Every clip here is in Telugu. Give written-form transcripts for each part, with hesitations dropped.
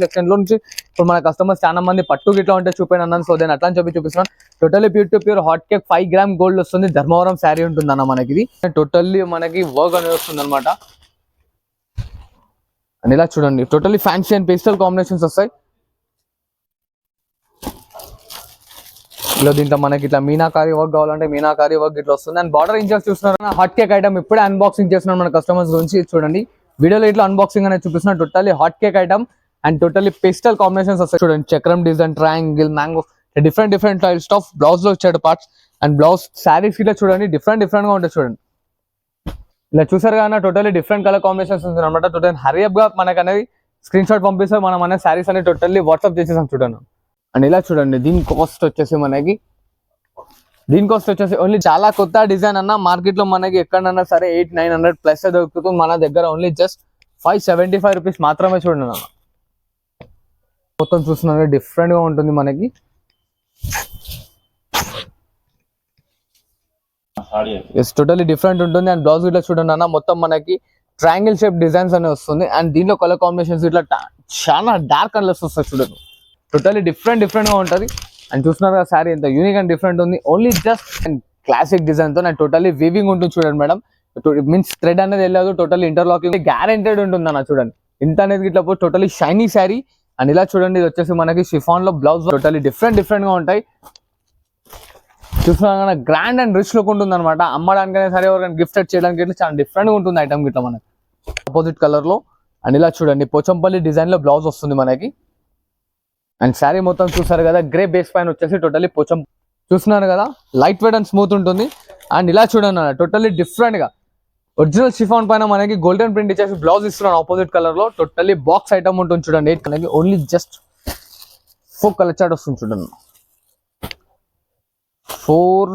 సెక్షన్ లో నుంచి ఇప్పుడు మన కస్టమర్స్ చాలా మంది పట్టు గిట్లా ఉంటే చూపాను అన్నాను. సో నేను అట్లా అని చెప్పి చూపిస్తున్నాను. Totally pure to pure hot cake 5 gram gold వస్తుంది. ధర్మవరం శారీ ఉంటుంది అన్న మనకి. ఇది టోటల్లీ మనకి వర్క్ అనేది వస్తుంది అనమాట. అండ్ ఇలా చూడండి totally fancy and pastel combinations వస్తాయి. ఇలా దీంట్లో మనకి ఇట్లా మీనాకారి వర్క్ కావాలంటే మీనాకారి వర్క్ ఇట్లా వస్తుంది. అండ్ బార్డర్ ఇంచెస్ చూస్తున్నారు. హాట్ కేక్ ఐటమ్ ఇప్పుడే అన్బాక్సింగ్ చేస్తున్నాను మన కస్టమర్స్ గురించి. చూడండి వీడియోలో ఇట్లా అన్బాక్సింగ్ అనేది చూపిస్తున్నాను. Totally hot cake item and totally pastel combinations వస్తాయి. చూడండి చక్రం design, triangle, mango, different tiles of blouse లో వచ్చాడు పార్ట్స్. అండ్ బ్లౌజ్ శారీస్ ఇట్లా చూడండి డిఫరెంట్ గా ఉంటాయి. చూడండి ఇలా చూసారు కానీ టోటల్లీ డిఫరెంట్ కలర్ కాంబినేషన్స్ ఉంది అనమాట. టోటల్ హరియప్ గా మనకు అనేది స్క్రీన్ షాట్ పంపిస్తే మనం అనే శారీస్ అనేది టోటల్లీ వాట్సాప్ చేసేసాం చూడండి. అండ్ ఇలా చూడండి దీని కాస్ట్ వచ్చేసి ఓన్లీ చాలా కొత్త డిజైన్ అన్న మార్కెట్ లో మనకి ఎక్కడన్నా సరే 800-900 ప్లస్ దొరుకుతుంది. మన దగ్గర ఓన్లీ జస్ట్ 575 రూపీస్ మాత్రమే. చూడండి అన్న మొత్తం చూస్తున్నారు డిఫరెంట్ గా ఉంటుంది మనకి. ఎస్ టోటల్లీ డిఫరెంట్ ఉంటుంది. అండ్ బ్లౌజ్ ఇట్లా చూడండి అన్న మొత్తం మనకి ట్రయాంగిల్ షేప్ డిజైన్స్ అనేది వస్తుంది. అండ్ దీంట్లో కలర్ కాంబినేషన్స్ ఇట్లా చాలా డార్క్ కలర్స్ వస్తాయి. చూడండి టోటల్లీ డిఫరెంట్ గా ఉంటుంది. అండ్ చూస్తున్నారు కదా శారీ ఎంత యూనిక్ అండ్ డిఫరెంట్ ఉంది. Only just and classic design తో అండ్ టోటల్లీ వీవింగ్ ఉంటుంది. చూడండి మేడం మీన్స్ థ్రెడ్ అనేది వెళ్ళదు. టోటల్లీ ఇంటర్లాకింగ్ గ్యారెంటెడ్ ఉంటుంది అన్న. చూడండి ఇంత అనేది ఇట్లా టోటల్లీ షైనీ శారీ. అండ్ ఇలా చూడండి ఇది వచ్చేసి మనకి షిఫాన్ లో బ్లౌజ్ టోటల్లీ డిఫరెంట్ గా ఉంటాయి. చూస్తున్నా కదా గ్రాండ్ అండ్ రిచ్ లుక్ ఉంటుంది అనమాట. అమ్మడానికైనా సరే ఎవరికైనా గిఫ్ట్ చేయడానికి ఇట్లా చాలా డిఫరెంట్ గా ఉంటుంది ఐటమ్ గిట్లా మనకి ఆపోజిట్ కలర్ లో. అండ్ ఇలా చూడండి పోచంపల్లి డిజైన్ లో బ్లౌజ్ వస్తుంది మనకి. అండ్ శారీ మొత్తం చూసారు కదా గ్రే బేస్ పైన వచ్చేసి టోటల్లీ పోచం చూస్తున్నారు కదా లైట్ వెయిట్ అండ్ స్మూత్ ఉంటుంది. అండ్ ఇలా చూడండి టోటల్లీ డిఫరెంట్ గా ఒరిజినల్ షిఫాన్ పైన మనకి గోల్డెన్ ప్రింట్ ఇచ్చేసి బ్లౌజ్ ఇస్తున్నాను ఆపోజిట్ కలర్ లో. టోటల్లీ బాక్స్ ఐటమ్ ఉంటుంది చూడండి. 8 colour only just 4 colour chart వస్తుంది చూడండి. 4,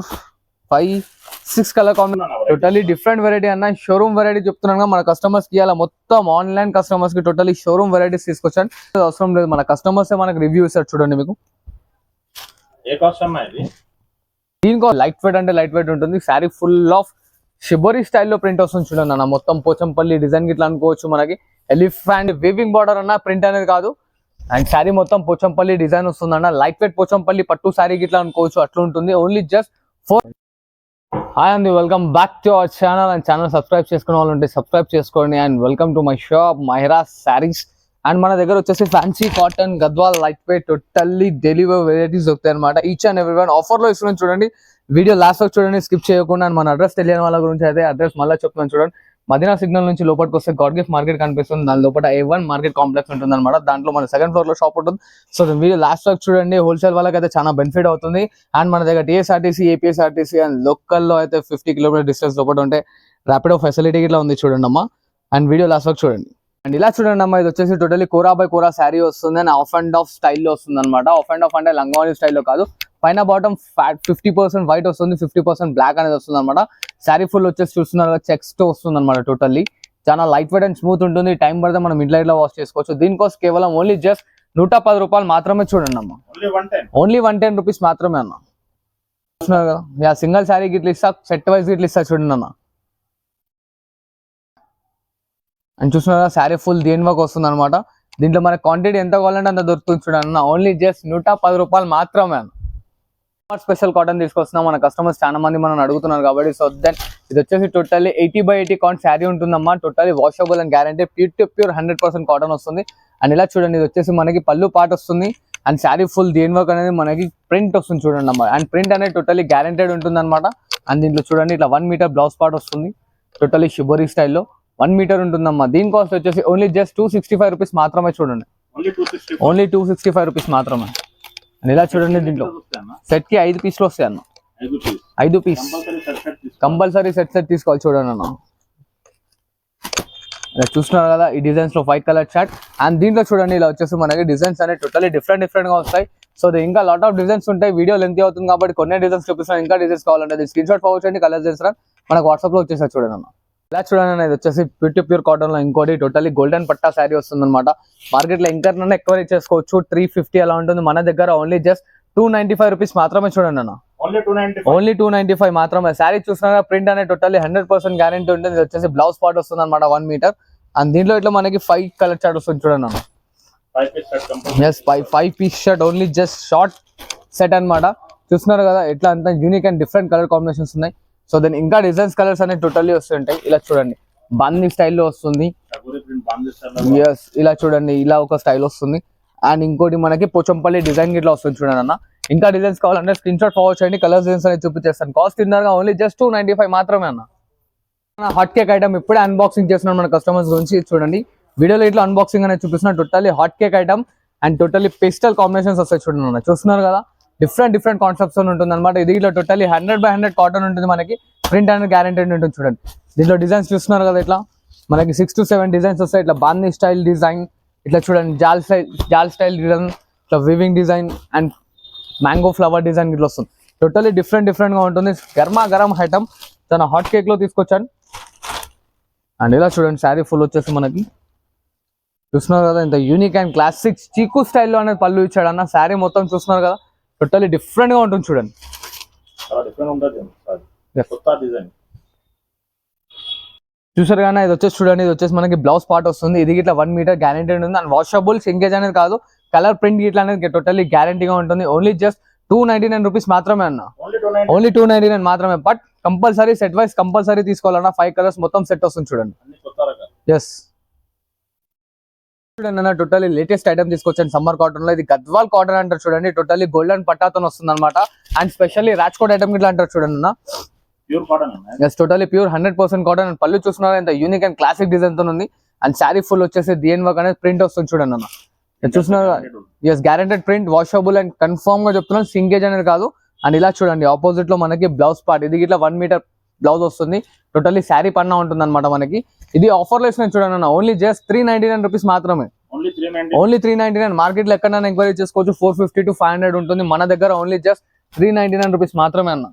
5, 6 colour combination totally different variety అన్న. షోరూమ్ వెరైటీ చెప్తున్నాను మన కస్టమర్స్ కి. అలా మొత్తం ఆన్లైన్ కస్టమర్స్ కి టోటల్లీ షోరూమ్ వెరైటీస్ తీసుకొచ్చాను. అవసరం లేదు మన కస్టమర్స్ మనకి రివ్యూ ఇస్తారు. చూడండి మీకు దీనికో లైట్ వెయిట్ అంటే లైట్ వెయిట్ ఉంటుంది. శారీ ఫుల్ ఆఫ్ షిబోరీ స్టైల్లో ప్రింట్ వస్తుంది చూడండి అన్న. మొత్తం పోచంపల్లి డిజైన్ గిట్లా అనుకోవచ్చు. మనకి ఎలిఫెంట్ వీవింగ్ బార్డర్ అన్న ప్రింట్ అనేది కాదు. అండ్ శారీ మొత్తం పోచంపల్లి డిజైన్ వస్తుంది అన్న. లైట్ వెయిట్ పోచంపల్లి పట్టు శారీ గిట్లా అనుకోవచ్చు అట్లా ఉంటుంది. Only just 4. హాయ్ అండి welcome back to our channel. And channel subscribe చేసుకునే వాళ్ళు ఉంటే సబ్స్క్రైబ్ చేసుకోండి. And welcome to my shop Mahira saris. And మన దగ్గర వచ్చేసి fancy cotton Gadwal light weight totally delivery varieties దొరుకుతాయి అనమాట. Each and every one offer లో ఇస్తున్నాను చూడండి. వీడియో లాస్ట్ వరకు చూడండి స్కిప్ చేయకుండా. మన అడ్రస్ తెలియని వాళ్ళ గురించి అయితే అడ్రస్ మళ్ళీ చెప్తున్నాను చూడండి. మదీనా సిగ్నల్ నుంచి లోపలికి వస్తే గాడ్ గిఫ్ట్ మార్కెట్ కనిపిస్తుంది. దాని లోపల A1 మార్కెట్ కాంప్లెక్స్ ఉంటుంది అనమాట. దాంట్లో మన 2nd ఫ్లోర్ లో షాప్ ఉంటుంది. సో వీడియో లాస్ట్ వరకు చూడండి. హోల్సేల్ వాళ్ళకి అయితే చాలా బెనిఫిట్ అవుతుంది. అండ్ మన దగ్గర TSRTC, APSRTC అండ్ లోకల్లో అయితే 50 కిలోమీటర్ డిస్టెన్స్ లోపల ఉంటే ర్యాపిడో ఫెసిలిటీ ఇట్లా ఉంది చూడండి అమ్మా. అండ్ వీడియో లాస్ట్ వరకు చూడండి. అండ్ ఇలా చూడండి అమ్మా ఇది వచ్చేసి టోటల్లీ కోరా బై కోరా శారీ వస్తుంది. అండ్ ఆఫ్ అండ్ ఆఫ్ స్టైల్లో వస్తుంది అనమాట. ఆఫ్ అండ్ ఆఫ్ అంటే లంగావని స్టైల్లో కాదు. పైన బాటమ్ 50% వైట్ వస్తుంది, 50% బ్లాక్ అనేది వస్తుంది అనమాట. శారీ ఫుల్ వచ్చేసి చూస్తున్నారు చెక్స్ తో వస్తుంది అనమాట. టోటల్లీ చాలా లైట్ వెయిట్ అండ్ స్మూత్ ఉంటుంది. టైం పడితే మనం ఇంట్లో ఇట్లా వాష్ చేసుకోవచ్చు. దీనికోసం కేవలం ఓన్లీ జస్ట్ 110 రూపాయలు మాత్రమే. చూడండి అమ్మా ఓన్లీ 110 రూపీస్ మాత్రమే అన్న. చూస్తున్నారు కదా సింగిల్ శారీ గిట్ల ఇస్తా, సెట్ వైజ్ గిట్ల ఇస్తా చూడండి అన్న. అండ్ చూస్తున్నారు శారీ ఫుల్ దేని వర్క్ వస్తుంది అనమాట. దీంట్లో మన క్వాంటిటీ ఎంత కావాలంటే అంత దొరుకుతుంది చూడండి అన్న. ఓన్లీ జస్ట్ 110 రూపాయలు మాత్రమే అన్న. స్పెషల్ కాటన్ తీసుకొస్తున్నాం. మన కస్టమర్స్ చాలా మంది మనం అడుగుతున్నారు కాబట్టి. సో దెన్ ఇది వచ్చేసి టోటల్లీ 80/80 కాటన్ శారీ ఉంటుందమ్మా. Totally washable and guarantee pure 100% cotton వస్తుంది. అండ్ ఇలా చూడండి ఇది వచ్చేసి మనకి పళ్ళు పార్ట్ వస్తుంది. అండ్ శారీ ఫుల్ దేని వర్క్ అనేది మనకి ప్రింట్ వస్తుంది చూడండి అమ్మా. అండ్ ప్రింట్ అనేది టోటల్లీ గ్యారంటెడ్ ఉంటుంది అనమాట. అండ్ దీంట్లో చూడండి ఇట్లా 1 మీటర్ బ్లౌజ్ పార్ట్ వస్తుంది. టోటల్లీ షిబోరీ స్టైల్లో 1 మీటర్ ఉంటుందమ్మా. దీని కాస్ట్ వచ్చేసి ఓన్లీ జస్ట్ 265 రూపీస్ మాత్రమే. చూడండి ఓన్లీ 265 రూపీస్ మాత్రమే. అండ్ ఇలా చూడండి దీంట్లో సెట్ కి 5 పీస్లు వస్తాయి అన్న. 5 పీస్ కంపల్సరీ సెట్ తీసుకోవాలి చూడండి అన్న. ఇలా చూస్తున్నారు కదా ఈ డిజైన్స్ లో 5 కలర్ చార్ట్. అండ్ దీంట్లో చూడండి ఇలా వచ్చేసి మనకి డిజైన్స్ అనేవి టోటల్లీ డిఫరెంట్ గా వస్తాయి. సో ఇంకా లాట్ ఆఫ్ డిజైన్స్ ఉంటాయి. వీడియో లెంత్ అవుతుంది కాబట్టి కొన్ని డిజైన్స్ చూపిస్తాను. ఇంకా డిజైన్స్ కావాలంటే స్క్రీన్ షాట్ ఫార్వర్డ్ చేయండి. కలర్ చేస్తారా మనకు వాట్సాప్ లో వచ్చేసారి చూడండి అన్న. ఇలా చూడండి ఇది వచ్చేసి ప్యూర్ కాటన్ లో ఇంకోటి టోటల్లీ గోల్డెన్ పట్టా శారీ వస్తుంది అనమాట. మార్కెట్ లో ఇంకా ఎక్కువ చేసుకోవచ్చు 350 అలా ఉంటుంది. మన దగ్గర ఓన్లీ జస్ట్ 295 రూపీస్ మాత్రమే. చూడండి అన్న ఓన్లీ 295 మాత్రమే. శారీ చూస్తున్నా ప్రింట్ అనేది టోటల్లీ 100% గ్యారెంటీ ఉంటుంది. ఇది వచ్చేసి బ్లౌజ్ పార్ట్ వస్తుంది అనమాట 1 మీటర్. అండ్ దీంట్లో ఇట్లా మనకి 5 కలర్ చార్ట్ వస్తుంది చూడండి అన్న. Yes 5 piece shirt only just short set అన్నమాట. చూస్తున్నారు కదా ఎట్లా అంతా unique and different colour combinations ఉన్నాయి. సో దెన్ ఇంకా డిజైన్స్ కలర్స్ అనేవి టోటల్లీ వస్తుంటాయి. ఇలా చూడండి బాందీ స్టైల్లో వస్తుంది. ఎస్ ఇలా చూడండి ఇలా ఒక స్టైల్ వస్తుంది. అండ్ ఇంకోటి మనకి పోచంపల్లి డిజైన్ ఇట్లా వస్తుంది చూడండి అన్న. ఇంకా డిజైన్స్ కావాలంటే స్క్రీన్ షాట్ ఫార్వర్డ్ చేయండి, కలర్స్ డిజైన్స్ అనేది చూపించేస్తాను. కాస్ట్ తిన్నారుగా ఓన్లీ జస్ట్ 295 మాత్రమే అన్న. హాట్ కేక్ ఐటమ్ ఇప్పుడే అన్బాక్సింగ్ చేస్తున్నాను మన కస్టమర్స్ గురించి. చూడండి వీడియోలో ఇట్లా అన్బాక్సింగ్ అనేది చూపిస్తున్నా. Totally hot cake item and totally pastel combinations వస్తాయి చూడండి అన్న. చూస్తున్నారు కదా డిఫరెంట్ కాన్సెప్ట్స్ ఉంటుంది అనమాట. ఇది ఇట్లా టోటల్లీ 100/100 కాటన్ ఉంటుంది మనకి. ప్రింట్ అనేది గ్యారెంటెడ్ ఉంటుంది చూడండి. దీంట్లో డిజైన్స్ చూస్తున్నారు కదా ఇట్లా మనకి 6 to 7 డిజైన్స్ వస్తాయి. ఇట్లా బాందీ స్టైల్ డిజైన్, ఇట్లా చూడండి జాల్ స్టైల్ డిజైన్, ఇట్లా weaving design and mango flower design ఇట్లా వస్తుంది. టోటల్లీ డిఫరెంట్ గా ఉంటుంది. గరం ఐటమ్ తన హాట్ కేక్ లో తీసుకొచ్చాను. అండ్ ఇలా చూడండి శారీ ఫుల్ వచ్చేసి మనకి చూస్తున్నారు కదా ఇంత యూనిక్ అండ్ క్లాసిక్ చీకు స్టైల్లో అనేది పళ్ళు ఇచ్చాడు అన్న. శారీ మొత్తం చూస్తున్నారు కదా టోటల్లీ డిఫరెంట్ గా ఉంటుంది చూడండి. చూసారు కానీ ఇది వచ్చేసి చూడండి, ఇది వచ్చేసి మనకి బ్లౌజ్ పార్ట్ వస్తుంది. ఇది ఇట్లా 1 మీటర్ గ్యారెంటీ ఉంది. అండ్ వాషబుల్ సింకేజ్ అనేది కాదు, కలర్ ప్రింట్ ఇట్లా అనేది టోటల్లీ గ్యారెంటీగా ఉంటుంది. ఓన్లీ జస్ట్ 299 రూపీస్ మాత్రమే అన్న. ఓన్లీ 299 మాత్రమే. But compulsory set wise compulsory తీసుకోవాలన్న. 5 కలర్స్ మొత్తం సెట్ వస్తుంది చూడండి. ఎస్ చూడండి అన్న టోటల్లీ లేటెస్ట్ ఐటమ్ తీసుకొచ్చాను సమ్మర్ కాటన్ లో. ఇది గద్వాల్ కాటన్ అంటారు చూడండి. టోటల్లీ గోల్డెన్ పట్టాతో వస్తుంది అనమాట. అండ్ స్పెషల్లీ రాజ్కోట్ ఐటమ్ ఇట్లా అంటారు చూడండి అన్న. Yes totally pure 100% cotton. And పళ్ళు చూస్తున్నారు ఎంత యూనిక్ అండ్ క్లాసిక్ డిజైన్ తో ఉంది. అండ్ శారీ ఫుల్ వచ్చేసి డిఎన్ వర్క్ అనేది ప్రింట్ వస్తుంది చూడండి అన్న. చూస్తున్నారు yes guaranteed print, washable and confirm గా చెప్తున్నాను, సింగేజ్ అనేది కాదు. అండ్ ఇలా చూడండి ఆపోజిట్ లో మనకి బ్లౌజ్ పార్ట్, ఇది ఇట్లా 1 మీటర్ బ్లౌజ్ వస్తుంది. టోటల్లీ శారీ పన్నా ఉంటుంది అనమాట మనకి. ఇది ఆఫర్ లో ఇస్తున్నాను చూడండి అన్న. ఓన్లీ జస్ట్ 399 రూపీస్ మాత్రమే. ఓన్లీ 399. మార్కెట్ లో ఎక్కడైనా ఎంక్వైరీ చేసుకోవచ్చు. 450 to 500 ఉంటుంది. మన దగ్గర ఓన్లీ జస్ట్ 399 రూపీస్ మాత్రమే అన్న.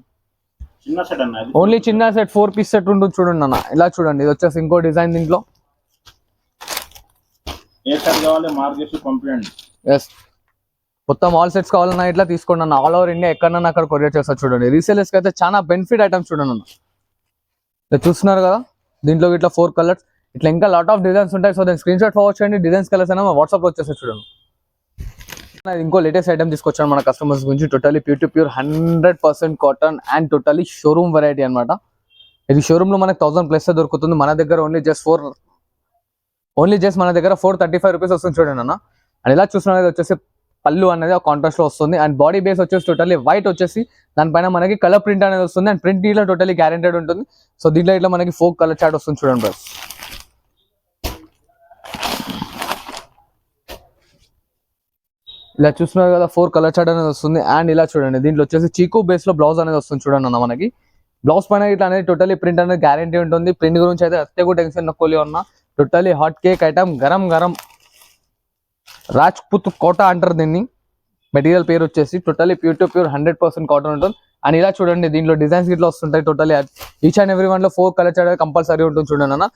ఓన్లీ చిన్న సెట్ 4 పీస్ సెట్ ఉంటుంది చూడండి అన్న. ఇలా చూడండి ఇది వచ్చేసి ఇంకో డిజైన్ దీంట్లో. ఎస్ మొత్తం ఆల్ సెట్స్ కావాలన్నా ఇట్లా తీసుకోండి అన్న. ఆల్ ఓవర్ ఇండియా ఎక్కడన్నా అక్కడ కొరియర్ చేస్తారు చూడండి. రీసేలర్స్ కి అయితే చాలా బెనిఫిట్ ఐటమ్స్ చూడండి అన్న. చూస్తున్నారు కదా దీంట్లో ఇట్లా 4 కలర్స్, ఇట్లా ఇంకా లాట్ ఆఫ్ డిజైన్స్ ఉంటాయి. సో దాని స్క్రీన్ షాట్ ఫార్వర్డ్ చేయండి. డిజైన్స్ కలర్స్ అయినా వాట్సాప్ లో వచ్చేసి చూడండి. ఇంకో లేటెస్ట్ ఐటమ్ తీసుకొచ్చాను మన కస్టమర్స్ గురించి. Totally pure 100% cotton and totally showroom variety అనమాట. ఇది షోరూమ్ లో మనకి 1000+ దొరుకుతుంది. మన దగ్గర ఓన్లీ జస్ట్ మన దగ్గర 435 రూపీస్ వస్తుంది చూడండి అన్న. అండ్ ఇలా చూస్తున్నది వచ్చేసి పళ్ళు అనేది కాంట్రాస్ట్ లో వస్తుంది. అండ్ బాడీ బేస్ వచ్చేసి టోటల్లీ వైట్ వచ్చేసి దానిపైన మనకి కలర్ ప్రింట్ అనేది వస్తుంది. అండ్ ప్రింట్ దీంట్లో టోటల్లీ గ్యారెంటెడ్ ఉంటుంది. సో దీంట్లో ఇట్లా మనకి 4 కలర్ చార్ట్ వస్తుంది చూడండి బస్. ఇలా చూస్తున్నారు కదా 4 కలర్ చార్ట్ అనేది వస్తుంది. అండ్ ఇలా చూడండి దీంట్లో వచ్చేసి చీకు బేస్ లో బ్లౌజ్ అనేది వస్తుంది చూడండి అన్న. మనకి బ్లౌజ్ పైన ఇట్లా అనేది టోటల్లీ ప్రింట్ అనేది గ్యారెంటీ ఉంటుంది. ప్రింట్ గురించి అయితే అత్తే కూడా టెన్షన్ నొక్కోలే ఉన్నా. టోటల్లీ హాట్ కేక్ ఐటమ్ గరం రాజ్పుత్ కోట అంటారు దీన్ని. మెటీరియల్ పేరు వచ్చేసి టోటల్లీ ప్యూర్ 100% కాటన్ ఉంటుంది. అండ్ ఇలా చూడండి దీంట్లో డిజైన్స్ ఇట్లా వస్తుంటాయి. Totally each and every one లో 4 కలర్ చార్ట్ కంపల్సరీ ఉంటుంది చూడండి అన్న.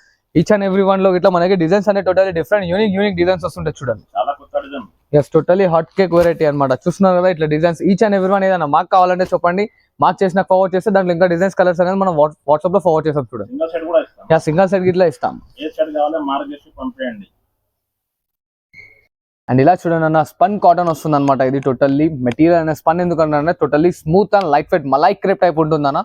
ఈచ్ అండ్ ఎవ్రీ వన్ లో ఇట్లా మనకి డిజైన్స్ అనేది టోటల్లీ డిఫరెంట్ యూనిక్ డిజైన్స్ వస్తుంటాయి చూడండి. Yes totally hot cake variety అనమాట. చూస్తున్నారు కదా ఇట్లా designs each and every one. ఏదైనా మాకు కావాలంటే చెప్పండి, మాకు చేసిన ఫార్వర్డ్ చేస్తే దాంట్లో ఇంకా డిజైన్స్ కలర్స్ అనేది మనం వాట్సాప్ లో ఫార్వర్డ్ చేస్తాం చూడండి. సింగల్ సెట్ ఇట్లా ఇస్తాం. అండ్ ఇలా చూడండి అన్న స్పన్ కాటన్ వస్తుంది అనమాట. ఇది టోటల్లీ మెటీరియల్ అనే స్పన్ ఎందుకంటే totally smooth and light weight malai crepe type ఉంటుంది అన్న.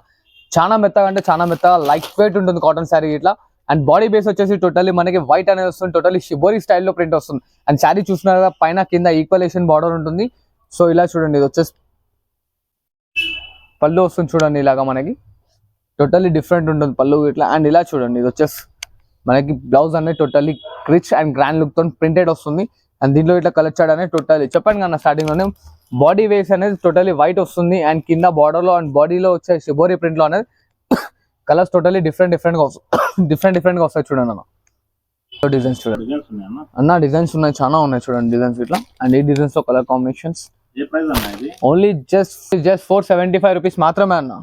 చాలా మెత్తగా అంటే చాలా మెత్తగా లైట్ వెయిట్ ఉంటుంది కాటన్ శారీ ఇట్లా. అండ్ బాడీ బేస్ వచ్చేసి టోటల్లీ మనకి వైట్ అనేది వస్తుంది. టోటల్లీ షిబోరీ స్టైల్లో ప్రింట్ వస్తుంది. అండ్ శారీ చూస్తున్నారు కదా పైన కింద ఈక్వలేషన్ బార్డర్ ఉంటుంది. సో ఇలా చూడండి ఇది వచ్చేసి పళ్ళు వస్తుంది చూడండి. ఇలాగా మనకి టోటల్లీ డిఫరెంట్ ఉంటుంది పళ్ళు ఇట్లా. అండ్ ఇలా చూడండి ఇది వచ్చేసి మనకి బ్లౌజ్ అనేది totally rich and grand look తో ప్రింటెడ్ వస్తుంది. అండ్ దీంట్లో ఇట్లా కలర్ చార్ట్ అనేది టోటల్లీ చెప్పండి కదా స్టార్టింగ్ లోనే బాడీ వేస్ అనేది టోటల్లీ వైట్ వస్తుంది. అండ్ కింద బార్డర్ లో అండ్ బాడీలో వచ్చే షిబోరీ ప్రింట్ లో అనేది కలర్స్ టోటల్లీ డిఫరెంట్ గా వస్తాయి చూడండి అన్న. డిజైన్స్ చూడండి అన్న. డిజైన్స్ ఉన్నాయి, చాలా ఉన్నాయి చూడండి డిజైన్స్ ఇట్లా. అండ్ ఈ డిజైన్స్ లో colour combinations only just 475 rupees మాత్రమే అన్న.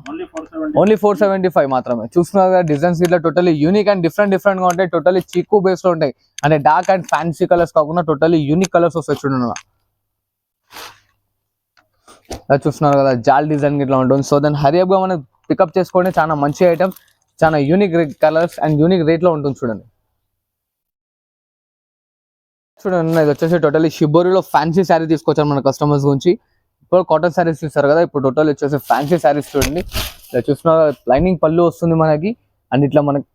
ఓన్లీ 475 మాత్రమే. చూస్తున్నారు కదా డిజైన్స్ ఇట్లా టోటల్లీ యూనిక్ అండ్ డిఫరెంట్ గా ఉంటాయి. టోటల్లీ చీకు బేస్ లో ఉంటాయి. అంటే డార్క్ అండ్ ఫ్యాన్సీ కలర్స్ కాకుండా టోటల్లీ యూనిక్ కలర్స్ వస్తాయి చూడండి. చూస్తున్నారు కదా జాల్ డిజైన్ ఇట్లా ఉంటుంది. సో దాన్ని హరియప్ గా మనం పికప్ చేసుకోండి. చాలా మంచి ఐటమ్, చాలా unique colours and unique rate లో ఉంటుంది చూడండి. చూడండి ఇది వచ్చేసి టోటల్లీ షిబోరిలో ఫ్యాన్సీ శారీ తీసుకొచ్చాను మన కస్టమర్స్ గురించి. ఇప్పుడు కాటన్ శారీస్ చూస్తారు కదా, ఇప్పుడు టోటల్ వచ్చేసి ఫ్యాన్సీ శారీస్ చూడండి. ఇలా చూసిన లైనింగ్ పళ్ళు వస్తుంది మనకి. అండ్ ఇట్లా మనకి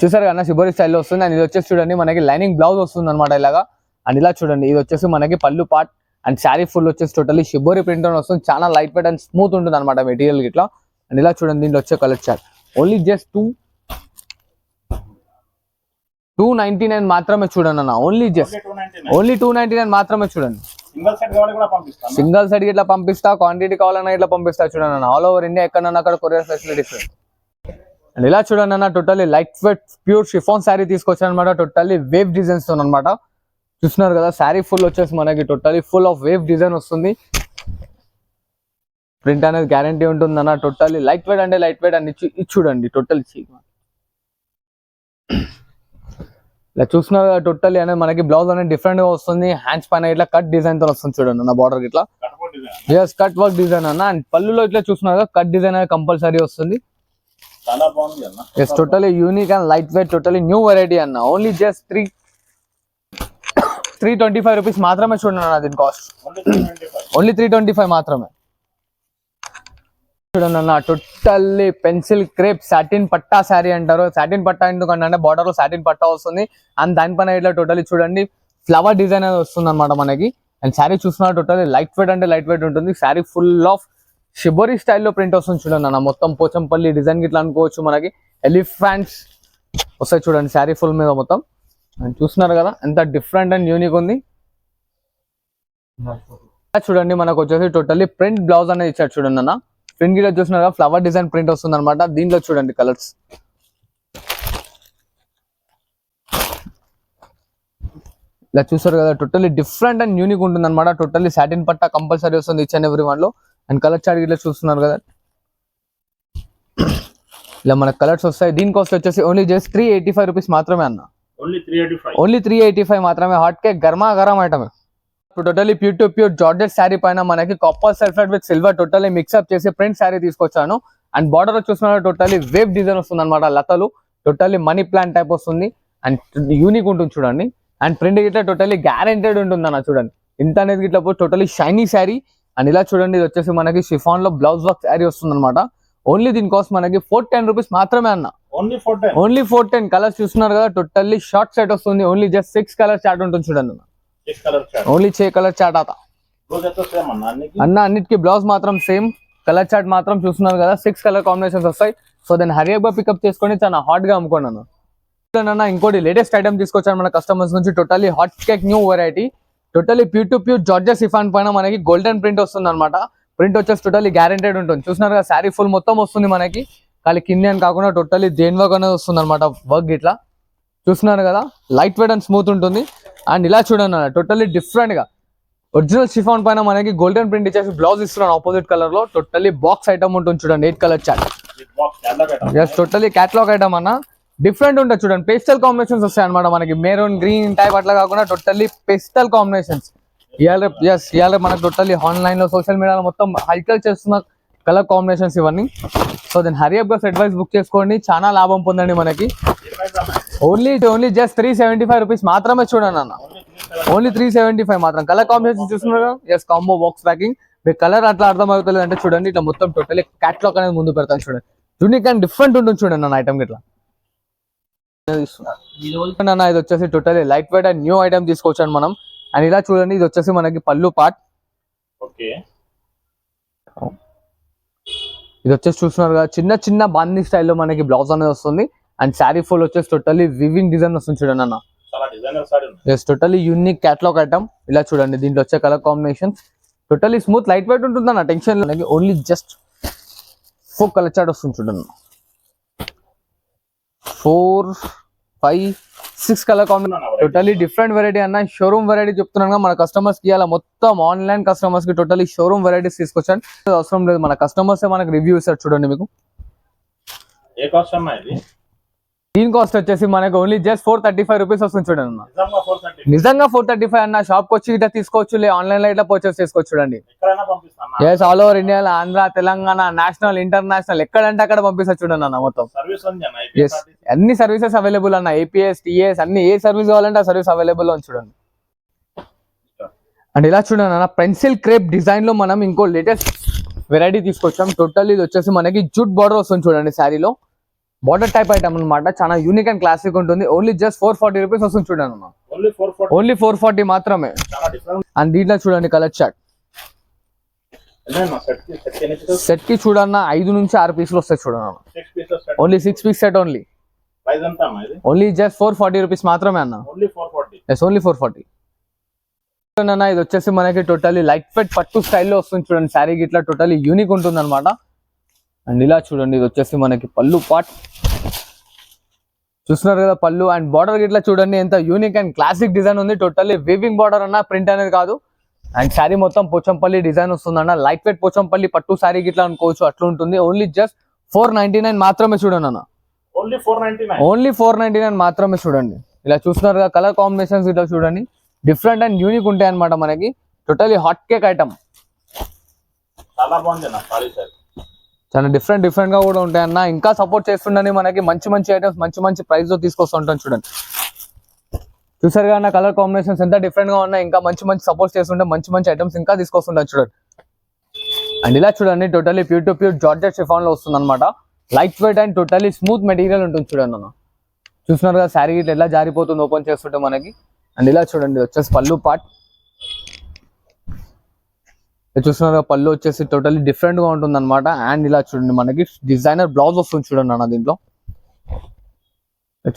చూసారు కదా షిబోరి స్టైల్లో వస్తుంది. అండ్ ఇది వచ్చేసి చూడండి మనకి లైనింగ్ బ్లౌజ్ వస్తుంది అనమాట ఇలాగా. అండ్ ఇలా చూడండి ఇది వచ్చేసి మనకి పళ్ళు పార్ట్. అండ్ శారీ ఫుల్ వచ్చేసి టోటల్లీ షిబోరి ప్రింట్ వస్తుంది. చాలా లైట్ వెయిట్ అండ్ స్మూత్ ఉంటుంది అనమాట మెటీరియల్ ఇట్లా. అండ్ ఇలా చూడండి దీంట్లో వచ్చే కలర్ చార్ట్ ఓన్లీ జస్ట్ 299 మాత్రమే చూడండి అన్న. ఓన్లీ 299 మాత్రమే చూడండి. సింగల్ సైడ్ ఇట్లా పంపిస్తా, క్వాంటిటీ కావాలన్నా ఇట్లా పంపిస్తా చూడండి అన్న. ఆల్ ఓవర్ ఇండియా ఎక్కడన్నా అక్కడ కొరియర్ ఫెసిలిటీస్. అండ్ ఇలా చూడండి అన్న totally light weight pure chiffon sari తీసుకొచ్చాను అనమాట. టోటల్లీ వేవ్ డిజైన్స్ తో అనమాట. చూస్తున్నారు కదా శారీ ఫుల్ వచ్చేసి మనకి totally full of wave design వస్తుంది. ప్రింట్ అనేది గ్యారంటీ ఉంటుంది అన్న. టోటల్లీ లైట్ వెయిట్ అంటే లైట్ వెయిట్ అని ఇది చూడండి టోటల్ ఇలా చూస్తున్నారు కదా టోటల్లీ అనేది మనకి బ్లౌజ్ అనేది డిఫరెంట్ గా వస్తుంది. హ్యాండ్స్ పైన ఇట్లా కట్ డిజైన్ తో వస్తుంది చూడండి అన్న. బార్డర్ ఇట్లా కట్ వర్క్ డిజైన్ అన్న. అండ్ పళ్ళులో ఇట్లా చూస్తున్నారు కట్ డిజైన్ అనేది కంపల్సరీ వస్తుంది. Totally unique and light weight totally new variety అన్న. ఓన్లీ జస్ట్ 325 రూపీస్ మాత్రమే చూడండి అన్న. దీని కాస్ట్ ఓన్లీ 325 మాత్రమే చూడండి అన్న. టోటల్లీ పెన్సిల్ క్రేప్ సాటిన్ పట్టా శారీ అంటారు. సాటిన్ పట్టా ఎందుకంటే బార్డర్ లో సాటిన్ పట్టా వస్తుంది. అండ్ దానిపైన ఇట్లా టోటల్లీ చూడండి ఫ్లవర్ డిజైన్ అనేది వస్తుంది అనమాట మనకి. అండ్ శారీ చూస్తున్నారు టోటల్లీ లైట్ వెయిట్ అంటే లైట్ వెయిట్ ఉంటుంది. శారీ ఫుల్ ఆఫ్ షిబోరి స్టైల్లో ప్రింట్ వస్తుంది చూడండి అన్న. మొత్తం పోచంపల్లి డిజైన్ ఇట్లా అనుకోవచ్చు. మనకి ఎలిఫెంట్స్ వస్తాయి చూడండి శారీ ఫుల్ మీద మొత్తం. అండ్ చూస్తున్నారు కదా ఎంత డిఫరెంట్ అండ్ యూనిక్ ఉంది. చూడండి మనకు వచ్చేసి టోటల్లీ ప్రింట్ బ్లౌజ్ అనేది ఇచ్చారు చూడండి అన్న. ప్రింట్ గిట్లా చూస్తున్నారు కదా ఫ్లవర్ డిజైన్ ప్రింట్ వస్తుంది అనమాట. దీంట్లో చూడండి కలర్స్ ఇలా చూసారు కదా టోటల్లీ డిఫరెంట్ అండ్ యూనిక్ ఉంటుంది అనమాట. టోటల్లీ సాటిన్ పట్టా కంపల్సరీ వస్తుంది ఈచ్ అండ్ ఎవ్రీ వన్ లో. అండ్ కలర్ చార్ట్ ఇట్లా చూస్తున్నారు కదా ఇలా మన కలర్స్ వస్తాయి. దీని కాస్ట్ వచ్చేసి ఓన్లీ జస్ట్ 385 రూపీస్ మాత్రమే అన్న. ఓన్లీ 385 మాత్రమే. హాట్ కేక్ గర్మా గరం item. Totally pure to pure georgette sari పైన మనకి copper sulphate with silver totally mix up చేసి ప్రింట్ శారీ తీసుకొచ్చాను. అండ్ బార్డర్ చూస్తున్నారు టోటల్లీ వేవ్ డిజైన్ వస్తుంది అనమాట. లతలు టోటల్లీ మనీ ప్లాంట్ టైప్ వస్తుంది. అండ్ యూనిక్ ఉంటుంది చూడండి. అండ్ ప్రింట్ గిట్లా టోటల్లీ గ్యారెంటెడ్ ఉంటుంది అన్న. చూడండి ఇంత అనేది ఇట్లా టోటల్లీ షైనీ శారీ. అండ్ ఇలా చూడండి ఇది వచ్చేసి మనకి షిఫాన్ లో బ్లౌజ్ వర్క్ శారీ వస్తుంది అనమాట. ఓన్లీ దీని కాస్ట్ మనకి 410 రూపీస్ మాత్రమే అన్న. ఓన్లీ 410. కలర్స్ చూస్తున్నారు కదా టోటల్లీ షార్ట్ సెట్ వస్తుంది. ఓన్లీ జస్ట్ 6 కలర్ చార్ట్ ఉంటుంది చూడండి అన్న. ఓన్లీ 6 కలర్ చార్ట్ ఆతా అన్న. అన్నిటికీ బ్లౌజ్ మాత్రం సేమ్. కలర్ చార్ట్ మాత్రం చూస్తున్నారు కదా 6 కలర్ కాంబినేషన్స్ వస్తాయి. సో దాన్ని హరియర్గా పికప్ చేసుకొని చాలా హాట్ గా అమ్ముకోండి అన్న. ఇంకోటి లేటెస్ట్ ఐటమ్ తీసుకొచ్చాను మన కస్టమర్స్ నుంచి. Totally hot cake new variety. Totally pure to pure georgette chiffon పైన మనకి గోల్డెన్ ప్రింట్ వస్తుంది అనమాట. ప్రింట్ వచ్చేసి టోటల్లీ గ్యారెంటెడ్ ఉంటుంది. చూస్తున్నారు కదా శారీ ఫుల్ మొత్తం వస్తుంది మనకి. ఖాళీ కింద అని కాకుండా టోటల్లీ దేని వర్క్ అనేది వస్తుంది అనమాట. వర్క్ ఇట్లా చూస్తున్నారు కదా లైట్ వెయిట్ అండ్ స్మూత్ ఉంటుంది. అండ్ ఇలా చూడండి టోటల్లీ డిఫరెంట్ గా ఒరిజినల్ షిఫాన్ పైన మనకి గోల్డెన్ ప్రింట్ ఇచ్చేసి బ్లౌజ్ ఇస్తున్నాను ఆపోజిట్ కలర్ లో. టోటల్లీ బాక్స్ ఐటమ్ ఉంటుంది చూడండి 8 colour chart. Totally catalogue item అన్న. డిఫరెంట్ ఉంటుంది చూడండి. పేస్టల్ కాంబినేషన్స్ వస్తాయి అనమాట మనకి. మెరూన్ గ్రీన్ టైప్ అట్లా కాకుండా టోటల్లీ పేస్టల్ కాంబినేషన్స్. ఇవాళ మనకు టోటల్లీ ఆన్లైన్ లో సోషల్ మీడియాలో మొత్తం హైకల్ చేస్తున్న కలర్ కాంబినేషన్స్ ఇవన్నీ. సో దీని హరియప్ గా సెట్ వైస్ బుక్ చేసుకోండి. చాలా లాభం పొందండి మనకి. ఓన్లీ జస్ట్ 375 రూపీస్ మాత్రమే చూడండి అన్న. ఓన్లీ 375 మాత్రం. కలర్ కాంబినేషన్ చూస్తున్నారు ఎస్ కాంబో బాక్స్ ప్యాకింగ్. మీకు కలర్ అట్లా అర్థం అవుతుంది అంటే చూడండి ఇట్లా మొత్తం టోటల్లీ క్యాట్లాగ్ అనేది ముందు పెడతాను చూడండి. యూనిక్ అండ్ డిఫరెంట్ ఉంటుంది చూడండి అన్న ఐటమ్ ఇట్లా. అన్న ఇది వచ్చేసి totally light weight and new item తీసుకొచ్చాను మనం. అండ్ ఇలా చూడండి ఇది వచ్చేసి మనకి పళ్ళు పార్ట్. ఇది వచ్చేసి చూస్తున్నారు కదా చిన్న చిన్న బాందీ స్టైల్లో మనకి బ్లౌజ్ అనేది వస్తుంది. అండ్ శారీ ఫుల్ వచ్చేసి టోటల్లీ వివింగ్ డిజైన్ వస్తుంది చూడండి అన్న. Totally unique catalogue item. ఇలా చూడండి దీంట్లో వచ్చే colour combination totally smooth light weight ఉంటుంది అన్న. Tension only just 4 colour chart వస్తుంది చూడండి. 4, 5, 6 colour combination. Totally different variety అన్న. షోరూమ్ వెరైటీ చెప్తున్నాను మన కస్టమర్స్ కి. అలా మొత్తం ఆన్లైన్ కస్టమర్స్ కి టోటల్లీ షోరూమ్ వెరైటీస్ తీసుకొచ్చాను. అవసరం లేదు మన కస్టమర్స్ మనకి రివ్యూ ఇస్తారు చూడండి. మీకు ఏ కాస్ట్ అన్నా ఇది? దీని కాస్ట్ వచ్చేసి మనకి ఓన్లీ జస్ట్ 435 రూపీస్ వస్తుంది చూడండి అన్న. నిజంగా 435 అన్న. షాప్ కి వచ్చి ఇట్లా తీసుకోవచ్చు, ఆన్లైన్ లో ఇట్లా పర్చేస్ చేసుకోవచ్చు చూడండి. Yes all over India, Andhra, Telangana, national, international ఎక్కడంటే అక్కడ పంపిస్తారు చూడండి అన్న. మొత్తం అన్ని సర్వీసెస్ అవైలబుల్ అన్న. ఏపీఎస్, టీఎస్ అన్ని ఏ సర్వీస్ కావాలంటే ఆ సర్వీస్ అవైలబుల్ ఉంది చూడండి. అండ్ ఇలా చూడండి అన్న పెన్సిల్ క్రేప్ డిజైన్ లో మనం ఇంకో లేటెస్ట్ వెరైటీ తీసుకొచ్చాం. టోటల్ ఇది వచ్చేసి మనకి జూట్ బార్డర్ వస్తుంది చూడండి శారీలో. బార్డర్ టైప్ ఐటమ్ అనమాట, చాలా యూనిక్ అండ్ క్లాసిక్ ఉంటుంది. ఓన్లీ జస్ట్ 440 రూపీస్ వస్తుంది చూడండి అన్న. ఓన్లీ 440 మాత్రమే. అండ్ దీంట్లో చూడండి కలర్ చార్ట్. సెట్ కి చూడన్న 5 నుంచి 6 పీసులు వస్తాయి చూడన్న. Only 6 piece set only. Only just 440 rupees మాత్రమే అన్న. ఎస్ ఓన్లీ 440 అన్న. ఇది వచ్చేసి మనకి టోటల్లీ లైట్ వెయిట్ పట్టు స్టైల్లో వస్తుంది చూడండి. శారీకి ఇట్లా టోటల్లీ యూనిక్ ఉంటుంది అనమాట. అండ్ ఇలా చూడండి ఇది వచ్చేసి మనకి పళ్ళు పార్ట్ చూస్తున్నారు కదా, పళ్ళు అండ్ బార్డర్ ఇట్లా చూడండి ఎంత యూనిక్ అండ్ క్లాసిక్ డిజైన్ ఉంది. టోటల్లీ వీవింగ్ బార్డర్ అన్న, ప్రింట్ అనేది కాదు. అండ్ శారీ మొత్తం పోచంపల్లి డిజైన్ వస్తుంది అన్న. లైట్ వెయిట్ పోచంపల్లి పట్టు శారీ ఇట్లా అనుకోవచ్చు, అట్లా ఉంటుంది. ఓన్లీ జస్ట్ 499 మాత్రమే చూడండి అన్న. ఓన్లీ 499 మాత్రమే చూడండి. ఇలా చూస్తున్నారు కదా, కలర్ కాంబినేషన్స్ ఇట్లా చూడండి డిఫరెంట్ అండ్ యూనిక్ ఉంటాయి అనమాట మనకి. టోటలీ హాట్ కేక్ ఐటమ్, చాలా బాగుంది. చాలా డిఫరెంట్ గా కూడా ఉంటాయి అన్న. ఇంకా సపోర్ట్ చేస్తుండని మనకి మంచి ఐటమ్స్ మంచి ప్రైస్ తో తీసుకొస్తుంటాను చూడండి. చూసారు కదా కలర్ కాంబినేషన్స్ ఎంత డిఫరెంట్ గా ఉన్నాయి. ఇంకా మంచి సపోర్ట్ చేస్తుంటే మంచి ఐటమ్స్ ఇంకా తీసుకొస్తుంటాను చూడండి. అండ్ ఇలా చూడండి totally pure to pure georgette chiffon లో వస్తుంది అనమాట. Light weight and totally smooth material ఉంటుంది చూడండి అన్న. చూస్తున్నారు కదా శారీ ఇట్లా ఎలా జారిపోతుంది ఓపెన్ చేస్తుంటే మనకి. అండ్ ఇలా చూడండి వచ్చేసి పళ్ళు పార్ట్ చూస్తున్నారు, పళ్ళు వచ్చేసి టోటలీ డిఫరెంట్ గా ఉంటుంది అనమాట. అండ్ ఇలా చూడండి మనకి డిజైనర్ బ్లౌజ్ వస్తుంది చూడండి అన్న దీంట్లో.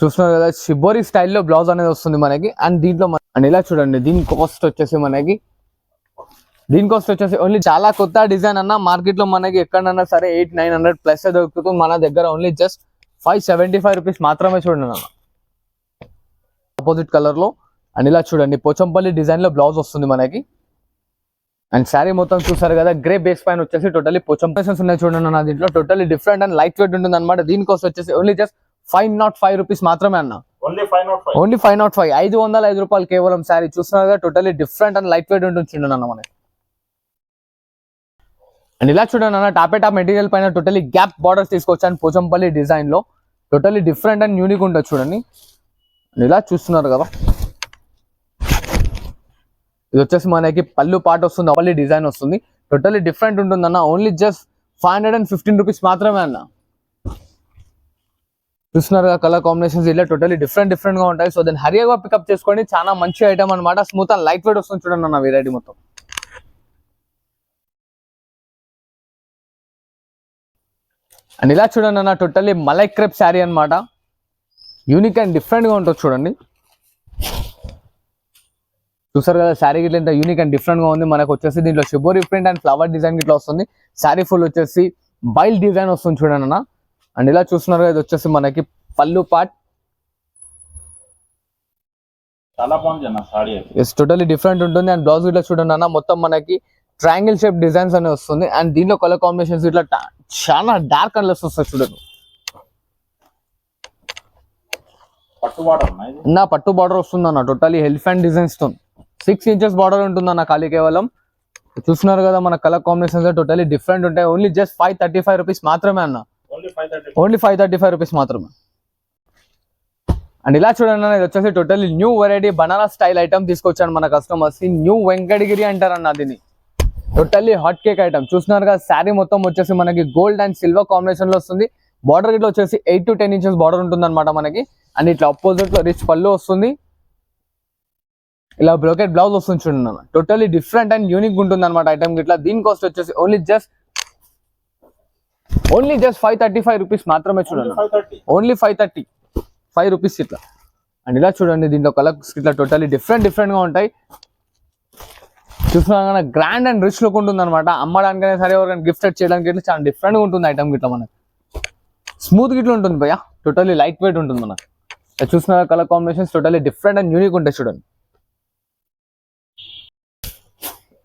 చూస్తున్నారు కదా షిబోరి స్టైల్లో బ్లౌజ్ అనేది వస్తుంది మనకి. అండ్ దీంట్లో అండ్ ఇలా చూడండి దీని కాస్ట్ వచ్చేసి మనకి ఓన్లీ చాలా కొత్త డిజైన్ అన్న. మార్కెట్ లో మనకి ఎక్కడన్నా సరే 800-900 ప్లస్ దొరుకుతుంది. మన దగ్గర ఓన్లీ జస్ట్ 575 రూపీస్ మాత్రమే చూడండి అన్న, ఆపోజిట్ కలర్ లో. అండ్ ఇలా చూడండి పోచంపల్లి డిజైన్ లో బ్లౌజ్ వస్తుంది మనకి. అండ్ శారీ మొత్తం చూసారు కదా గ్రే బేస్ పైన వచ్చేసి టోటలీ పోచంపల్సన్స్ ఉన్నాయి చూడండి అన్న. దీంట్లో totally different and light weight ఉంటుంది అనమాట. దీనికోసం వచ్చేసి ఓన్లీ జస్ట్ 505 రూపీస్ మాత్రమే అన్న. ఓన్లీ 505, 505 రూపాయలు కేవలం శారీ. చూస్తున్నారు కదా totally different and light weight ఉంటుంది చూడండి అన్న మనకి. అండ్ ఇలా చూడండి అన్న టాప్ మెటీరియల్ పైన టోటలీ గ్యాప్ బార్డర్స్ తీసుకొచ్చాను పోచంపల్లి డిజైన్ లో. టోటలీ డిఫరెంట్ అండ్ యూనిక్ ఉంటుంది చూడండి. అండ్ ఇలా చూస్తున్నారు కదా ఇది వచ్చేసి మనకి పళ్ళు పార్ట్ వస్తుంది, పల్లి డిజైన్ వస్తుంది. టోటలీ డిఫరెంట్ ఉంటుంది అన్న. ఓన్లీ జస్ట్ 515 రూపీస్ మాత్రమే అన్న. చూస్తున్నారు కదా కలర్ కాంబినేషన్స్ ఇలా టోటలీ డిఫరెంట్ గా ఉంటాయి. సో దాన్ని హరియాగా పికప్ చేసుకోండి, చాలా మంచి ఐటమ్ అనమాట. స్మూత్ అండ్ లైట్ వెయిట్ వస్తుంది చూడండి అన్న వెరైటీ మొత్తం. అండ్ ఇలా చూడండి అన్న టోటల్లీ మలై క్రేప్ శారీ అనమాట. యూనిక్ అండ్ డిఫరెంట్ గా ఉంటుంది చూడండి. చూసారు కదా శారీ గిట్ల ఇంత యూనిక్ అండ్ డిఫరెంట్ గా ఉంది. మనకు వచ్చేసి దీంట్లో shibori print and flower design గిట్లా వస్తుంది. శారీ ఫుల్ వచ్చేసి బైల్ డిజైన్ వస్తుంది చూడండి అన్న. అండ్ ఇలా చూస్తున్నారు కదా ఇది వచ్చేసి మనకి పళ్ళు పార్ట్. చాలా బాగుంది అన్న సారీ. ఎస్ టోటలీ డిఫరెంట్ ఉంటుంది. అండ్ బ్లౌజ్ ఇట్లా చూడండి అన్న మొత్తం మనకి ట్రయాంగిల్ షేప్ డిజైన్స్ అనేది వస్తుంది. అండ్ దీంట్లో కలర్ కాంబినేషన్స్ ఇట్లా చాలా డార్క్ కలర్స్ వస్తాయి చూడండి. పట్టు బార్డర్ వస్తుంది అన్న. టోటలీ ఎలిఫెంట్ డిజైన్స్ తో 6 ఇంచెస్ బార్డర్ ఉంటుంది అన్న ఖాళీ కేవలం. చూస్తున్నారు కదా మన కలర్ కాంబినేషన్స్ టోటలీ డిఫరెంట్ ఉంటాయి. ఓన్లీ జస్ట్ 535 రూపీస్ మాత్రమే అన్న. ఓన్లీ 535 రూపీస్ మాత్రమే. అండ్ ఇలా చూడండి ఇది వచ్చేసి totally new variety Banaras style item తీసుకొచ్చాను మన కస్టమర్స్ కి. న్యూ వెంకటగిరి అంటారన్న దీన్ని. Totally hot cake item. చూస్తున్నారు కదా శారీ మొత్తం వచ్చేసి మనకి గోల్డ్ అండ్ సిల్వర్ కాంబినేషన్ లో వస్తుంది. బార్డర్ గిట్లా వచ్చేసి 8 to 10 ఇంచెస్ బార్డర్ ఉంటుంది అనమాట మనకి. అండ్ ఇట్లా అపోజిట్ లో రిచ్ పళ్ళు వస్తుంది. ఇలా బ్రోకెట్ బ్లౌజ్ వస్తుంది చూడండి అన్న. టోటల్లీ డిఫరెంట్ అండ్ యూనిక్ ఉంటుంది అనమాట ఐటమ్ గిట్లా. దీని కాస్ట్ వచ్చేసి ఓన్లీ జస్ట్ 535 రూపీస్ మాత్రమే చూడండి. ఓన్లీ 535 రూపీస్ ఇట్లా. అండ్ ఇలా చూడండి దీంట్లో కలర్స్ ఇట్లా టోటల్లీ డిఫరెంట్ గా ఉంటాయి. చూస్తున్నా గ్రాండ్ అండ్ రిచ్ లుక్ ఉంటుంది అనమాట. అమ్మడానికైనా సరే ఎవరికైనా గిఫ్ట్ చేయడానికి ఇట్లా చాలా డిఫరెంట్ గా ఉంటుంది ఐటమ్ గిట్లా మనకి. స్మూత్ గిట్లా ఉంటుంది భయ్యా, టోటల్లీ లైట్ వెయిట్ ఉంటుంది మనకి. చూస్తున్న colour combinations totally different and unique ఉంటాయి చూడండి.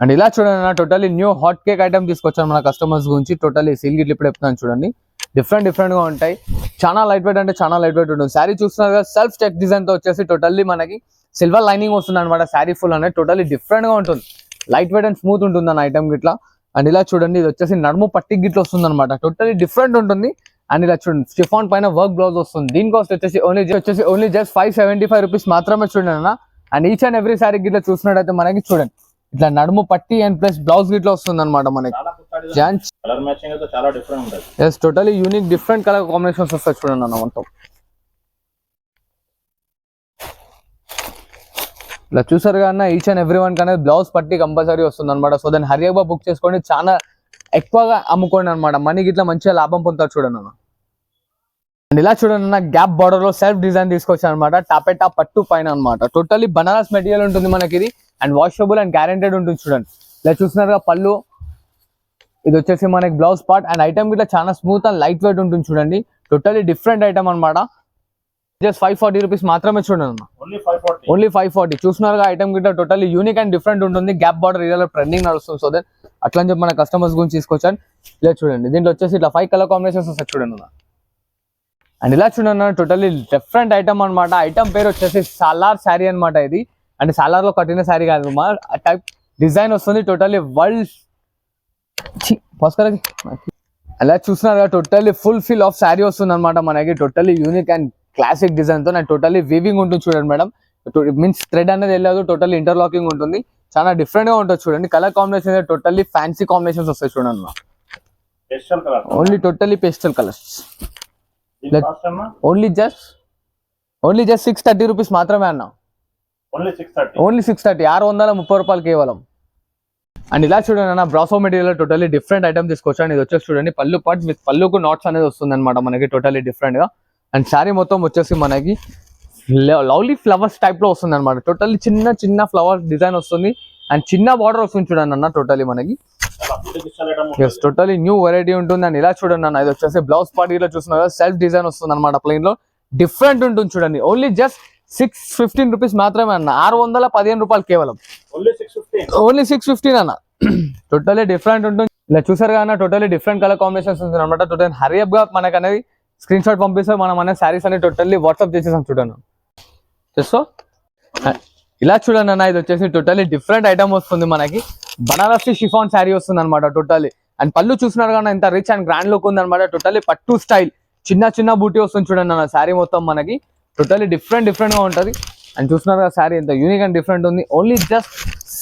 అండ్ ఇలా చూడండి totally new hot cake item తీసుకొచ్చాను మన కస్టమర్స్ గురించి. టోటల్లీ సీల్ గిట్లు ఇప్పుడు చెప్తున్నాను చూడండి. డిఫరెంట్ గా ఉంటాయి. చాలా లైట్ వెయిట్ అంటే చాలా లైట్ వెయిట్ ఉంటుంది. శారీ చూస్తున్నారు కదా సెల్ఫ్ చెక్ డిజైన్ తో వచ్చేసి టోటల్లీ మనకి సిల్వర్ లైనింగ్ వస్తుంది అనమాట. శారీ ఫుల్ అనేది టోటల్లీ డిఫరెంట్ గా ఉంటుంది. లైట్ వెయిట్ అండ్ స్మూత్ ఉంటుంది అన్న ఐటమ్ గిట్లా. అండ్ ఇలా చూడండి ఇది వచ్చేసి నడుము పట్టి గిట్లు వస్తుంది అనమాట. టోటల్లీ డిఫరెంట్ ఉంటుంది. అండ్ ఇలా చూడండి షిఫాన్ పైన వర్క్ బ్లౌజ్ వస్తుంది. దీని కాస్ట్ వచ్చేసి ఓన్లీ జస్ట్ 575 రూపీస్ మాత్రమే చూడండి అన్న. And each and every sari గిట్లా చూసినట్టయితే మనకి చూడండి ఇట్లా నడుము పట్టి అండ్ ప్లస్ బ్లౌజ్ గిట్లా వస్తుంది అనమాట మనకి. చాలా కొత్త డిజైన్. జాన్స్ కలర్ మ్యాచింగ్ అయితే చాలా డిఫరెంట్ ఉంటుంది. Yes totally unique different colour combinations వస్తాయి చూడండి అన్న మొత్తం. ఇలా చూసారు కన్నా ఈచ్ అండ్ ఎవ్రీ వన్ అనేది బ్లౌజ్ పట్టి కంపల్సరీ వస్తుంది అనమాట. సో దాన్ని హరియాగా బుక్ చేసుకోండి, చాలా ఎక్కువగా అమ్ముకోండి అనమాట. మనకి ఇట్లా మంచిగా లాభం పొందుతారు చూడండి అన్న. అండ్ ఇలా చూడండి అన్న గ్యాప్ బార్డర్ లో సెల్ఫ్ డిజైన్ తీసుకొచ్చాను అనమాట. టాపెటా పట్టు పైన అనమాట. టోటలీ బనారస్ మెటీరియల్ ఉంటుంది మనకి ఇది అండ్ వాషబుల్ అండ్ గ్యారెంటెడ్ ఉంటుంది చూడండి. ఇలా చూస్తున్నారుగా పళ్ళు, ఇది వచ్చేసి మనకి బ్లౌజ్ పార్ట్ అండ్ ఐటమ్ గిట్లా చాలా స్మూత్ అండ్ లైట్ వెయిట్ ఉంటుంది చూడండి. టోటలీ డిఫరెంట్ ఐటమ్ అనమాట. జస్ట్ 540 రూపీస్ మాత్రమే చూడండి అన్న. ఓన్లీ 540 చూస్తున్నారుగా ఐటమ్ గిట్లా టోటలీ యూనిక్ అండ్ డిఫరెంట్ ఉంటుంది. గ్యాప్ బార్డర్ ఏరియాలో ట్రెండింగ్ నడుస్తుంది. సో దట్ అట్లా అని చెప్పి మన కస్టమర్స్ గురించి తీసుకొచ్చాను. ఇలా చూడండి దీంట్లో వచ్చేసి ఇట్లా 5 కలర్ కాంబినేషన్స్ వస్తాయి చూడండి అన్న. అండ్ ఇలా చూడండి టోటలీ డిఫరెంట్ ఐటమ్ అనమాట. ఐటమ్ పేరు వచ్చేసి సాలార్ శారీ అనమాట. ఇది అంటే సాలార్ లో కట్టిన శారీ కాదు, టైప్ డిజైన్ వస్తుంది. టోటలీ వరల్డ్ అలా చూస్తున్నారు totally full fill of sari వస్తుంది అనమాట మనకి. Totally unique and classic design తో అండ్ టోటల్లీ వీవింగ్ ఉంటుంది చూడండి మేడం. మీన్స్ థ్రెడ్ అనేది వెళ్ళదు, టోటల్లీ ఇంటర్లాకింగ్ ఉంటుంది. చాలా డిఫరెంట్ గా ఉంటుంది చూడండి. Colour combination totally fancy combinations వస్తాయి చూడండి. Only totally pastel colours. Only just 630 rupees మాత్రమే అన్న. ఓన్లీ 630 630 రూపాయలు కేవలం. అండ్ ఇలా చూడండి అన్న brasso material totally different item తీసుకొచ్చాను. ఇది వచ్చేసి చూడండి పళ్ళు పార్ట్ విత్ పళ్ళుకు నాట్స్ అనేది వస్తుంది అనమాట మనకి. టోటలీ డిఫరెంట్ గా అండ్ శారీ మొత్తం వచ్చేసి మనకి లవ్లీ ఫ్లవర్స్ టైప్ లో వస్తుంది అనమాట. టోటల్లీ చిన్న చిన్న ఫ్లవర్ డిజైన్ వస్తుంది అండ్ చిన్న బార్డర్ వస్తుంది చూడండి అన్న. టోటలీ మనకి టోటలీ న్యూ వెరైటీ ఉంటుంది. అండ్ ఇలా చూడండి అన్న ఇది వచ్చేసి బ్లౌజ్ పార్ట్ ఇలా చూస్తున్నారు సెల్ఫ్ డిజైన్ వస్తుంది అనమాట. ప్లెయిన్ లో డిఫరెంట్ ఉంటుంది చూడండి. ఓన్లీ జస్ట్ 615 రూపీస్ మాత్రమే అన్న. 615 రూపాయలు కేవలం. ఓన్లీ 615 అన్న. టోటలీ డిఫరెంట్ ఉంటుంది. ఇలా చూసారు కదా టోటలీ డిఫరెంట్ కలర్ కాంబినేషన్స్ ఉంటుంది అనమాట. టోటల్ హరియప్ గా మనకు అనేది స్క్రీన్ షాట్ పంపిస్తే మనం అనేది శారీస్ అనేది టోటల్లీ వాట్సాప్ చేసేసాం చూడండి. సో ఇలా చూడండి అన్న ఇది వచ్చేసి టోటల్లీ డిఫరెంట్ ఐటమ్ వస్తుంది మనకి. బనారసి షిఫాన్ శారీ వస్తుంది అనమాట టోటల్లీ. అండ్ పళ్ళు చూస్తున్నారు కదా ఎంత రిచ్ అండ్ గ్రాండ్ లుక్ ఉంది అనమాట. టోటల్లీ పట్టు స్టైల్ చిన్న చిన్న బూటీ వస్తుంది చూడండి అన్న. శారీ మొత్తం మనకి టోటల్లీ డిఫరెంట్ గా ఉంటుంది. అండ్ చూస్తున్నారు కదా శారీ ఎంత యూనిక్ అండ్ డిఫరెంట్ ఉంది. ఓన్లీ జస్ట్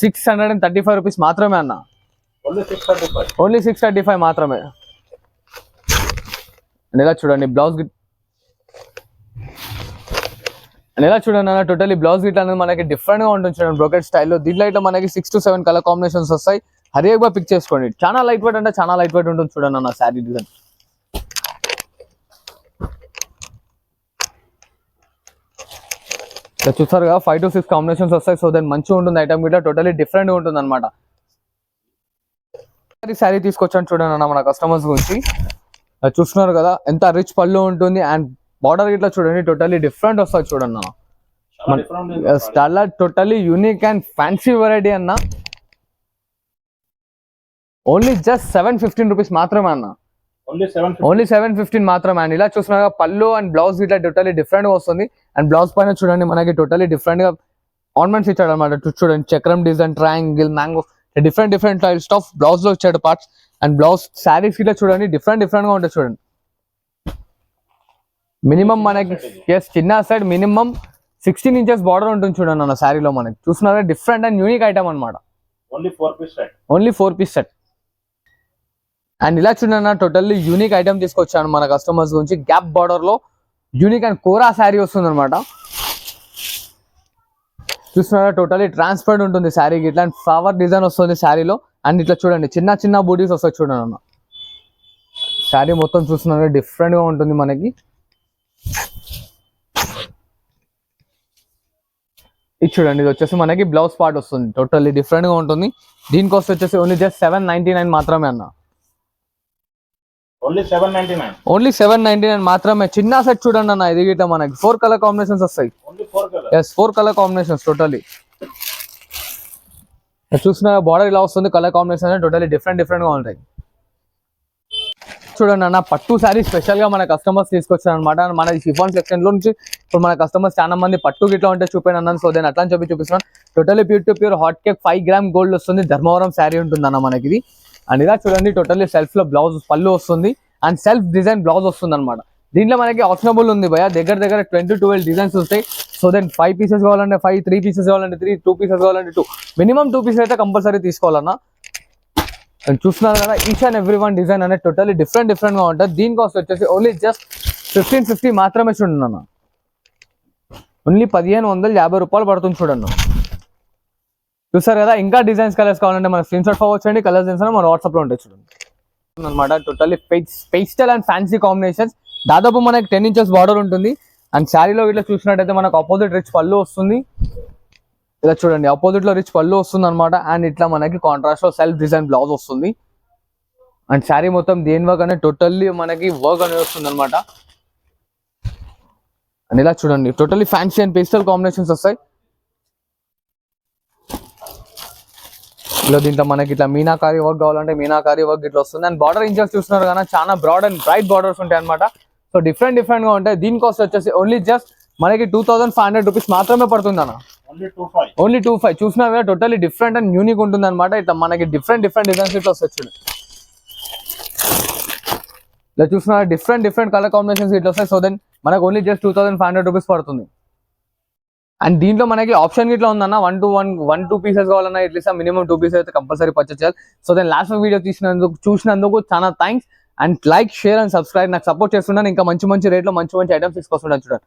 635 రూపీస్ మాత్రమే అన్న. ఓన్లీ 635 మాత్రమే. అండ్ ఇలా చూడండి బ్లౌజ్ అండ్ ఇలా చూడండి అన్న టోటలీ బ్లౌజ్ గిట్ అనేది మనకి డిఫరెంట్ గా ఉంటుంది చూడండి బ్రోకెట్ స్టైల్లో. దీంట్లో ఇట్లా మనకి 6 to 7 కలర్ కాంబినేషన్స్ వస్తాయి. హరియగా పిక్ చేసుకోండి. చాలా లైట్ వెయిట్ అంటే చాలా లైట్ వెయిట్ ఉంటుంది చూడండి అన్న శారీ డిజైన్. చూసారుగా 5 to 6 కాంబినేషన్స్ వస్తాయి. సో దాని మంచిగా ఉంటుంది ఐటమ్ గిట్లా టోటలీ డిఫరెంట్ గా ఉంటుంది అనమాట. శారీ తీసుకొచ్చాను చూడండి అన్న మన కస్టమర్స్ గురించి. చూస్తున్నారు కదా ఎంత రిచ్ పళ్ళు ఉంటుంది అండ్ బార్డర్ గిట్లా చూడండి టోటలీ డిఫరెంట్ వస్తుంది చూడండి అన్న. చాలా totally unique and fancy variety అన్న. ఓన్లీ జస్ట్ 715 రూపీస్ మాత్రమే అన్న. ఓన్లీ 715 మాత్రమే. అండ్ ఇలా చూస్తున్నారు పళ్ళు అండ్ బ్లౌజ్ ఇట్లా టోటలీ డిఫరెంట్ గా వస్తుంది. అండ్ బ్లౌజ్ పైన చూడండి మనకి టోటలీ డిఫరెంట్ గా ఆర్నమెంట్స్ ఇచ్చాడు అనమాట. చూడండి చక్రం design, triangle, mango different types of blouse లో ఇచ్చాడు పార్ట్స్. అండ్ బ్లౌజ్ శారీస్ ఇట్లా చూడండి డిఫరెంట్ గా ఉంటుంది చూడండి. మినిమం మనకి చిన్న సైడ్ మినిమం 16 ఇంచెస్ బార్డర్ ఉంటుంది చూడండి అన్న శారీలో మనకి. చూస్తున్నారా డిఫరెంట్ అండ్ యూనిక్ ఐటమ్ అనమాట. Only 4 piece set. అండ్ ఇలా చూడండి టోటల్లీ యూనిక్ ఐటమ్ తీసుకొచ్చాను మన కస్టమర్స్ గురించి. గ్యాప్ బార్డర్ లో యూనిక్ అండ్ కోరా శారీ వస్తుంది అనమాట. చూస్తున్నారా టోటల్లీ ట్రాన్స్పరెంట్ ఉంటుంది శారీకి. ఇట్లా ఫ్లవర్ డిజైన్ వస్తుంది శారీలో. అండ్ ఇట్లా చూడండి చిన్న చిన్న బూటీస్ వస్తాయి చూడండి అన్న. శారీ మొత్తం చూస్తున్నారా డిఫరెంట్ గా ఉంటుంది మనకి. ఇది చూడండి ఇది వచ్చేసి మనకి బ్లౌజ్ పార్ట్ వస్తుంది. టోటల్లీ డిఫరెంట్ గా ఉంటుంది. దీని కాస్ట్ వచ్చేసి ఓన్లీ జస్ట్ 799 మాత్రమే అన్న. ఓన్లీ 799 మాత్రమే. చిన్న సెట్ చూడండి అన్న. ఇది గిట్ట మనకి 4 కలర్ కాంబినేషన్స్ వస్తాయి. 4 కలర్ కాంబినేషన్స్ టోటల్లీ. చూసిన బార్డర్ ఇలా వస్తుంది. కలర్ కాంబినేషన్ టోటల్లీ డిఫరెంట్ గా ఉంటాయి చూడండి అన్న. పట్టు శారీ స్పెషల్ గా మన కస్టమర్స్ తీసుకొచ్చారు అనమాట. మన షిఫాన్ సెక్షన్ లో నుంచి ఇప్పుడు మన కస్టమర్స్ చాలా మంది పట్టు గిట్లా ఉంటే చూపాను అన్నాను. సో నేను అట్లా అని చూపిస్తున్నాను. Totally pure hot cake 5 gram gold వస్తుంది. ధర్మవరం శారీ ఉంటుంది అన్న మనకి ఇది. అండ్ ఇలా చూడండి టోటల్లీ సెల్ఫ్ లో బ్లౌజ్ పళ్ళు వస్తుంది అండ్ సెల్ఫ్ డిజైన్ బ్లౌజ్ వస్తుంది అనమాట. దీంట్లో మనకి ఆప్షనబుల్ ఉంది భయ, దగ్గర దగ్గర 10-12 డిజైన్స్ వస్తాయి. సో దెన్ 5 పీసెస్ కావాలంటే 5, 3 పీసెస్ కావాలంటే 3, 2 పీసెస్ కావాలంటే 2, మినిమం 2 పీసెస్ అయితే కంపల్సరీ తీసుకోవాలన్నా. అండ్ చూస్తున్నారు కదా each and every one design అనేది టోటల్లీ డిఫరెంట్ గా ఉంటుంది. దీని కాస్ట్ వచ్చేసి ఓన్లీ జస్ట్ 1550 మాత్రమే చూడండి అన్న. ఓన్లీ 1550 రూపాయలు పడుతుంది చూడండి. చూసారు కదా, ఇంకా డిజైన్స్ కలర్స్ కావాలంటే మన స్క్రీన్ షాట్ ఫార్వర్డ్ చేయండి. కలర్స్ డిజైన్స్ మన వాట్సాప్ లో ఉంటాయి చూడండి అనమాట. Totally pastel and fancy combinations. దాదాపు మనకి 10 ఇంచెస్ బార్డర్ ఉంటుంది. అండ్ శారీలో ఇట్లా చూసినట్టయితే మనకు ఆపోజిట్ రిచ్ పళ్ళు వస్తుంది. ఇలా చూడండి, ఆపోజిట్ లో రిచ్ పళ్ళు వస్తుంది అనమాట. అండ్ ఇట్లా మనకి కాంట్రాస్ట్ లో సెల్ఫ్ డిజైన్ బ్లౌజ్ వస్తుంది. అండ్ శారీ మొత్తం దేని వర్క్ అనేది టోటల్లీ మనకి వర్క్ అనేది వస్తుంది అనమాట. అండ్ ఇలా చూడండి, totally fancy and pastel combinations వస్తాయి. ఇలా దీంట్లో మనకి ఇట్లా మీనాకారి వర్క్ కావాలంటే మీనాకారి వర్క్ ఇట్లా వస్తుంది. అండ్ బార్డర్ ఇంచెస్ చూస్తున్నారు కదా, చాలా బ్రాడ్ అండ్ బ్రైట్ బార్డర్స్ ఉంటాయి అనమాట. సో డిఫరెంట్ గా ఉంటాయి. దీని కాస్ట్ వచ్చేసి ఓన్లీ జస్ట్ మనకి 2500 రూపీస్ మాత్రమే పడుతుంది అన్న. ఓన్లీ 25. చూసినా కదా టోటల్లీ డిఫరెంట్ అండ్ యూనిక్ ఉంటుంది అనమాట. ఇట్లా మనకి డిఫరెంట్ డిజైన్స్ ఇట్లా వస్తాయి చూడండి. ఇలా చూసినా డిఫరెంట్ కలర్ కాంబినేషన్స్ ఇట్లా వస్తాయి. సో దెన్ మనకు ఓన్లీ జస్ట్ 2500 రూపీస్ పడుతుంది. అండ్ దీంట్లో మనకి ఆప్షన్ ఇట్లా ఉందన్న, 1-2 పీసెస్ కావాలన్నా ఇట్లా మినిమం 2 పీసెస్ అయితే కంపల్సరీ పర్చేస్ చేయాలి. సో దెన్ లాస్ట్ వీడియో చూసినందుకు చాలా thanks. And like, share and subscribe. నాకు సపోర్ట్ చేస్తున్నాను. ఇంకా మంచి రేట్లో మంచి ఐటమ్స్ తీసుకొస్తున్నాను చూడండి.